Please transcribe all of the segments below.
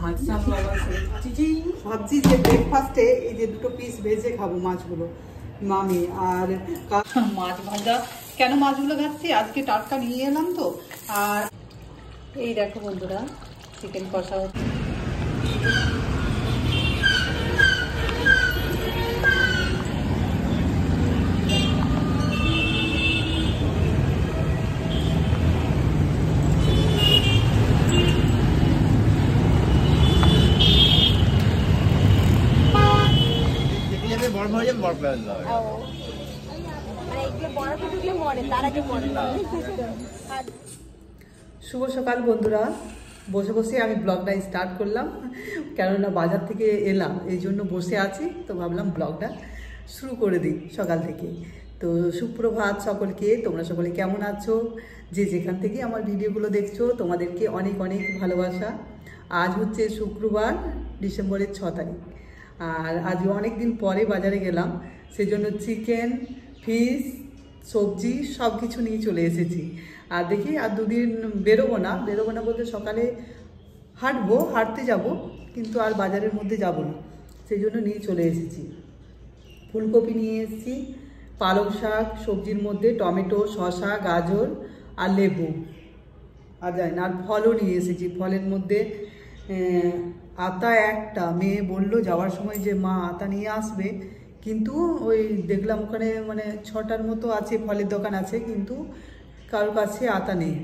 মাছ ভাবছি যে ব্রেকফাস্টে এই যে দুটো পিস ভেজে খাবো মাছগুলো মামি। আর মাছ ভাজা, কেন মাছগুলো ভাজছি আজকে টাটকা নিয়ে এলাম তো। আর এই দেখো বন্ধুরা চিকেন কষা হচ্ছে। শুভ সকাল বন্ধুরা, বসে বসে আমি ব্লগটা স্টার্ট করলাম, কেননা বাজার থেকে এলাম এই জন্য বসে আছি, তো ভাবলাম ব্লগটা শুরু করে দিই সকাল থেকে। তো সুপ্রভাত সকলকে, তোমরা সকলে কেমন আছো? যে যেখান থেকে আমার ভিডিওগুলো দেখছো তোমাদেরকে অনেক অনেক ভালোবাসা। আজ হচ্ছে শুক্রবার, ডিসেম্বরের 6 তারিখ। আর আজ অনেক দিন পরে বাজারে গেলাম, সেজন্য চিকেন, ফিশ, সবজি সব কিছু নিয়ে চলে এসেছি। আর দেখি আর দুদিন বেরোবো না বলতে সকালে হাঁটতে যাব, কিন্তু আর বাজারের মধ্যে যাব না, সেই জন্য নিয়ে চলে এসেছি। ফুলকপি নিয়ে এসেছি, পালং শাক, সবজির মধ্যে টমেটো, শসা, গাজর আর লেবু আর জানি না, আর ফলও নিয়ে এসেছি। ফলের মধ্যে আতা একটা, মেয়ে বললো যাওয়ার সময় যে মা আতা নিয়ে আসবে, কিন্তু ওই দেখলাম ওখানে মানে 6টার মতো আছে ফলের দোকান আছে, কিন্তু কারোর কাছে আতা নেই।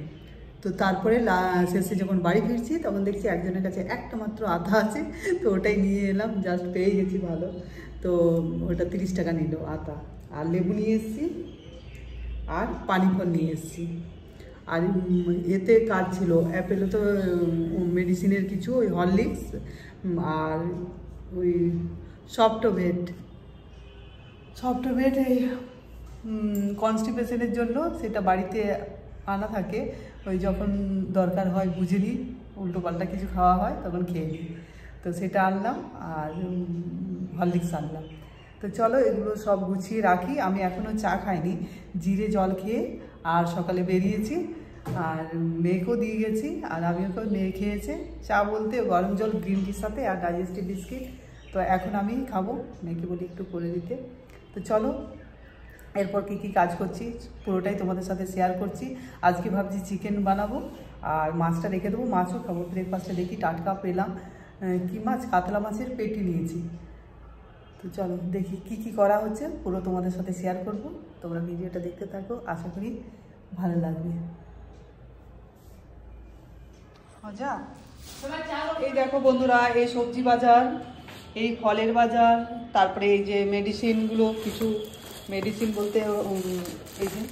তো তারপরে শেষে যখন বাড়ি ফিরছি তখন দেখছি একজনের কাছে একটা মাত্র আতা আছে, তো ওটাই নিয়ে এলাম, জাস্ট পেয়ে গেছি ভালো। তো ওটা 30 টাকা নিল আতা। আর লেবু নিয়ে এসেছি, আর পানি ফল নিয়ে এসেছি। আর এতে কাজ ছিল অ্যাপেলে তো মেডিসিনের কিছু, ওই হরলিক্স আর ওই সফটওভেট এই কনস্টিপেশনের জন্য, সেটা বাড়িতে আনা থাকে, ওই যখন দরকার হয় বুঝে নিই, উল্টোপাল্টা কিছু খাওয়া হয় তখন খেয়ে নিই, তো সেটা আনলাম। আর হরলিক্স আনলাম। তো চলো এগুলো সব গুছিয়ে রাখি। আমি এখনও চা খাইনি, জিরে জল খেয়ে আর সকালে বেরিয়েছি, আর মেয়েকেও দিয়ে গেছি, আর আমিও মেয়ে খেয়েছে। চা বলতে গরম জল গ্রিন টির সাথে আর ডাইজেস্টিভ বিস্কিট। তো এখন আমি খাবো, মেয়েকে বলি একটু করে দিতে। তো চলো এরপর কী কাজ করছি পুরোটাই তোমাদের সাথে শেয়ার করছি। আজকে ভাবছি চিকেন বানাবো আর মাছটা রেখে দেবো, মাছও খাবো। ব্রেকফাস্টে দেখি টাটকা পেলাম, কি মাছ, কাতলা মাছের পেটি নিয়েছি। তো চলো দেখি কি করা হচ্ছে, পুরো তোমাদের সাথে শেয়ার করব। তোমরা ভিডিওটা দেখতে থাকো, আশা করি ভালো লাগবে। মজা। এই দেখো বন্ধুরা, এই সবজি বাজার, এই ফলের বাজার, তারপরে এই যে মেডিসিনগুলো, কিছু মেডিসিন বলতে এই যে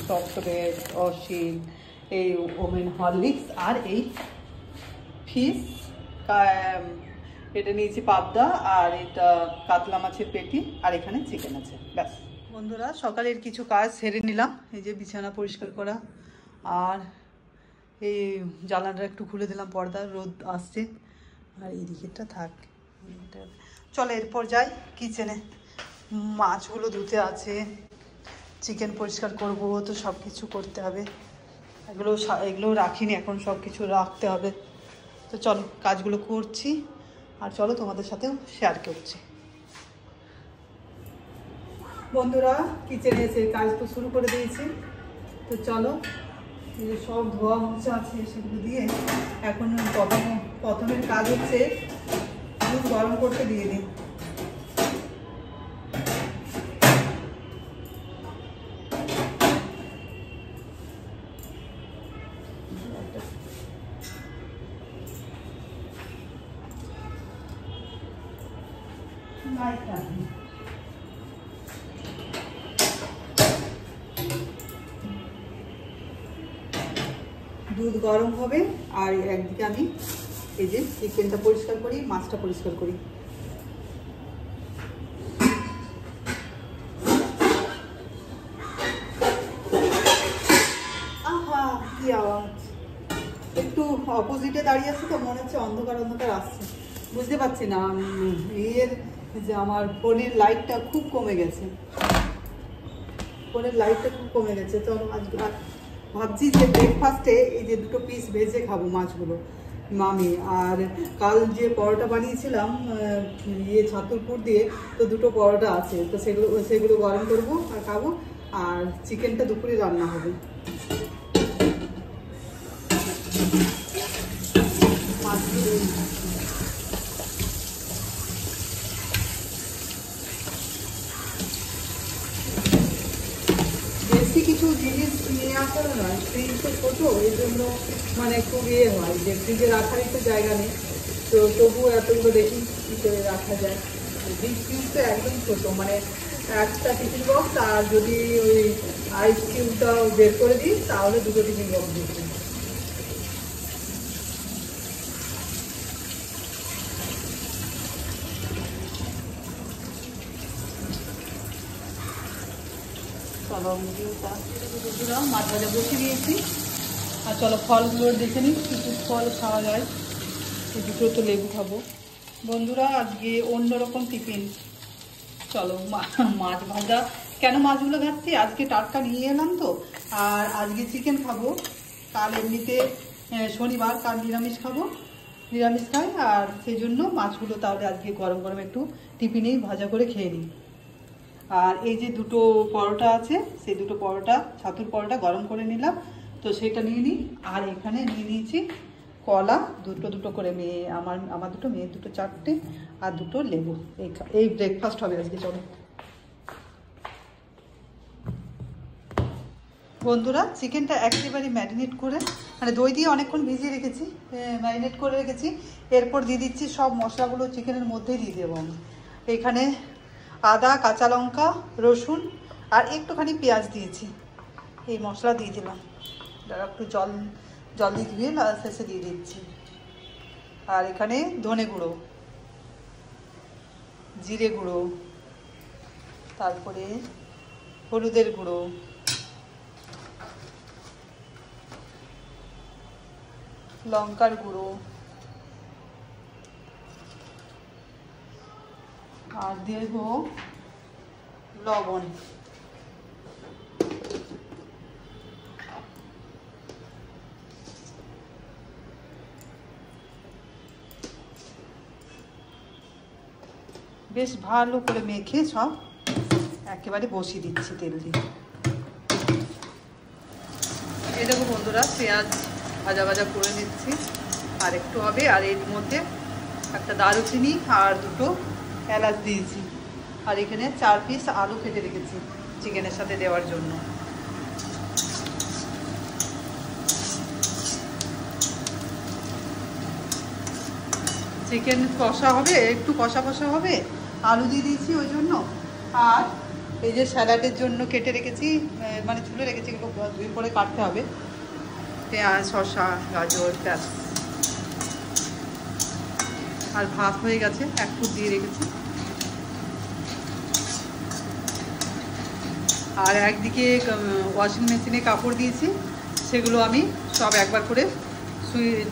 সফটওয়্যার, অসিন, এই ওমেন হরলিক্স, আর এই ফিশ, এটা নিয়েছি পাবদা, আর এটা কাতলা মাছের পেটি, আর এখানে চিকেন আছে, ব্যাস। বন্ধুরা সকালের কিছু কাজ সেরে নিলাম, এই যে বিছানা পরিষ্কার করা, আর এই জানালাটা একটু খুলে দিলাম, পর্দা, রোদ আসছে, আর এই দিকেরটা থাক। চলো এরপর যাই কিচেনে, মাছগুলো ধুতে আছে, চিকেন পরিষ্কার করব, তো সব কিছু করতে হবে। এগুলো রাখিনি, এখন সব কিছু রাখতে হবে। তো চলো কাজগুলো করছি, আর চলো তোমাদের সাথেও শেয়ার করছি। বন্ধুরা কিচেনে এসে কাজ তো শুরু করে দিয়েছি। তো চলো এই যে সব ধোয়া মোছা আছে সেগুলো দিয়ে এখন প্রথমের কাজ হচ্ছে দুধ গরম করতে দিয়ে দিই। দুধ গরম হবে, আর একদিকে আমি এই যে চিকেনটা পরিষ্কার করি, মাছটা পরিষ্কার করি। আহা কি আওয়াজ, একটু অপোজিটে দাঁড়িয়ে আছে তো মনে হচ্ছে অন্ধকার অন্ধকার আসছে, বুঝতে পারছি না। যে আমার ফোনের লাইটটা খুব কমে গেছে, তো আজকে ভাবছি যে ব্রেকফাস্টে এই যে দুটো পিস ভেজে খাবো মাছগুলো। মামি। আর কাল যে পরোটা বানিয়েছিলাম ছাতুরপুর দিয়ে, তো দুটো পরোটা আছে, তো সেগুলো গরম করবো আর খাবো। আর চিকেনটা দুপুরে রান্না হবে। বেশি কিছু জিনিস নিয়ে আসারও নয়, ফ্রিজ তো ছোটো, এই জন্য মানে খুব হয় যে ফ্রিজে রাখারই তো জায়গা নেই, তো তবুও এতগুলো দেখি কী করে রাখা যায়। ডিপ ফ্রিজ তো একদম ছোটো, মানে একটা টিফিন বক্স, আর যদি ওই আইস কিউবটাও বের করে দিই তাহলে দুটো টিফিন বক্স দিচ্ছি। মাছ ভাজা বসে দিয়েছি। আর চলো ফলগুলো দেখে নিই, কিছু ফল খাওয়া যায়। দুটো তো লেবু খাবো। বন্ধুরা আজকে অন্যরকম টিফিন। চলো মাছ ভাজা, কেন মাছগুলো ভাজছি, আজকে টাটকা নিয়ে এলাম তো। আর আজকে চিকেন খাবো, কাল এমনিতে শনিবার, কাল নিরামিষ খাবো, নিরামিষ খাই। আর সেই জন্য মাছগুলো তাহলে আজকে গরম গরম একটু টিফিনেই ভাজা করে খেয়ে নিই। আর এই যে দুটো পরোটা আছে, সেই দুটো পরোটা, ছাতুর পরোটা গরম করে নিলাম, তো সেটা নিয়ে নিই। আর এখানে নিয়ে নিয়েছি কলা, দুটো করে, আমার দুটো, মেয়ের দুটো, চারটে, আর দুটো লেবু। এই ব্রেকফাস্ট হবে আজকে। চলো বন্ধুরা, চিকেনটা একেবারে ম্যারিনেট করে, মানে দই দিয়ে অনেকক্ষণ ভিজিয়ে রেখেছি, ম্যারিনেট করে রেখেছি। এরপর দিয়ে দিচ্ছি সব মশলাগুলো চিকেনের মধ্যেই দিয়ে দেবো। এখানে আদা, কাঁচা লঙ্কা, রসুন আর একটুখানি পেঁয়াজ দিয়েছি। এই মশলা দিয়ে দিলাম, যারা একটু জল দিয়ে ধুয়ে শেষে দিয়ে দিচ্ছি। আর এখানে ধনে গুঁড়ো, জিরে গুঁড়ো, তারপরে হলুদের গুঁড়ো, লঙ্কার গুঁড়ো, আর দেব লবণ। বেশ ভালো করে মেখে সব একেবারে বসিয়ে দিচ্ছি তেল দিয়ে। এই দেখো বন্ধুরা, পেঁয়াজ ভাজা করে নিচ্ছি, আর একটু হবে। আর এর মধ্যে একটা দারুচিনি আর দুটো এলাচ দিয়েছি। আর এখানে 4 পিস আলু কেটে রেখেছি চিকেনের সাথে দেওয়ার জন্য। চিকেন কষা হবে, একটু কষা হবে, আলু দিয়ে দিয়েছি ওই জন্য। আর এই যে স্যালাডের জন্য কেটে রেখেছি, মানে ছুলে রেখেছি, এগুলো ধুয়ে পরে কাটতে হবে, পেঁয়াজ, শসা, গাজর, ব্যাস। আর ভাত হয়ে গেছে, এক ফুট দিয়ে রেখেছি। আর একদিকে ওয়াশিং মেশিনে কাপড় দিয়েছি, সেগুলো আমি সব একবার করে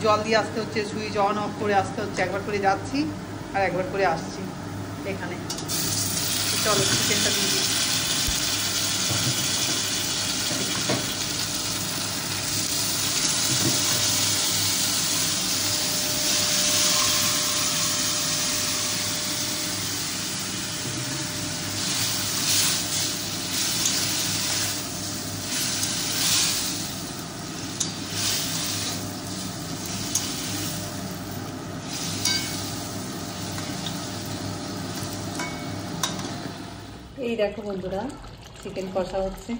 জল দিয়ে আসতে হচ্ছে, সুইচ অন অফ করে আসতে হচ্ছে, একবার করে যাচ্ছি আর একবার করে আসছি এখানে। চলো চিকেনটা দিয়ে দিই। এই দেখো বন্ধুরা, চিকেন কষা হচ্ছে।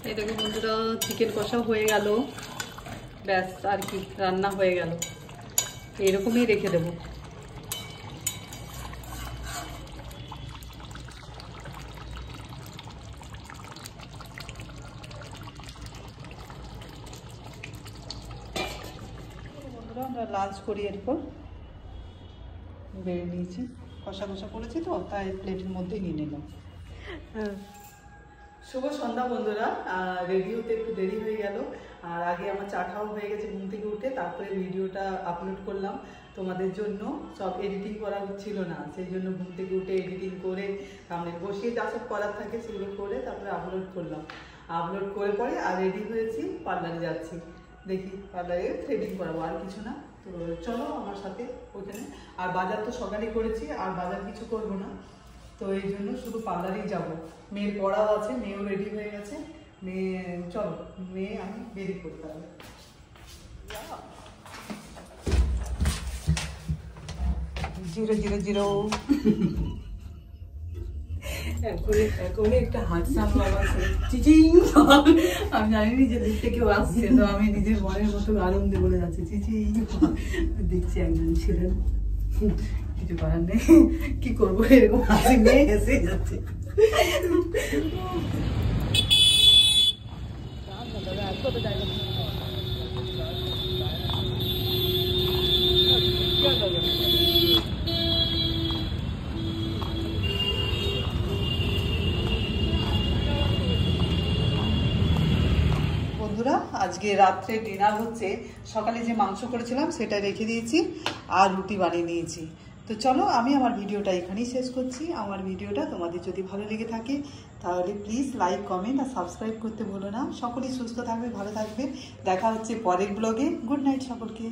এই দেখো বন্ধুরা, চিকেন কষা হয়ে গেল, ব্যাস আর কি, রান্না হয়ে গেল। এইরকমই রেখে দেবো। বন্ধুরা, আমরা লাঞ্চ করি, এরপর বেড়ে নিয়েছি। কষা কষা করেছি তো, তাই প্লেটের মধ্যেই নিয়ে নিলাম। শুভ সন্ধ্যা বন্ধুরা। রেডি হতে একটু দেরি হয়ে গেল, আর আগে আমার চা খাওয়া হয়ে গেছে ঘুম থেকে উঠে, তারপরে ভিডিওটা আপলোড করলাম তোমাদের জন্য। সব এডিটিং করা হচ্ছিল না, সেই জন্য ঘুম থেকে উঠে এডিটিং করে সামনে বসিয়ে যা সব করার থাকে সেগুলো করে তারপরে আপলোড করলাম। আপলোড করে পরে আর রেডি হয়েছি, পার্লারে যাচ্ছি। দেখি পার্লারে থ্রেডিং করাবো, আর কিছু না। তো চলো আমার সাথে ওইখানে। আর বাজার তো সকালেই করেছি, আর বাজার কিছু করবো না, তো এই জন্য শুধু পার্লারেই যাবো। মেয়ের পড়াও আছে, মেয়েও রেডি হয়ে গেছে। মেয়ে চলো, মেয়ে আমি বেরিয়ে পড়তে হবে। জিরো জিরো জিরো এখন একটা হাত সামলাবা চিচিং। আমি জানি যে দিক থেকে কেউ আসছে, তো আমি নিজের মনের মতো আনন্দে বলে যাচ্ছি চিচিং। দেখছি একজন ছিলেন, কিছু করার নেই, কি করবো, এরকম হাসি মেয়ে এসে যাচ্ছে। বন্ধুরা, আজকে রাত্রে ডিনার হচ্ছে, সকালে যে মাংস করেছিলাম সেটা রেখে দিয়েছি, আর রুটি বানিয়ে নিয়েছি। তো চলো আমি আমার ভিডিওটা এখানেই শেষ করছি। আমার ভিডিওটা তোমাদের যদি ভালো লেগে থাকে তাহলে প্লিজ লাইক, কমেন্ট আর সাবস্ক্রাইব করতে ভুলো না। সকলেই সুস্থ থাকবে, ভালো থাকবে। দেখা হচ্ছে পরের ব্লগে। গুড নাইট সকলকে।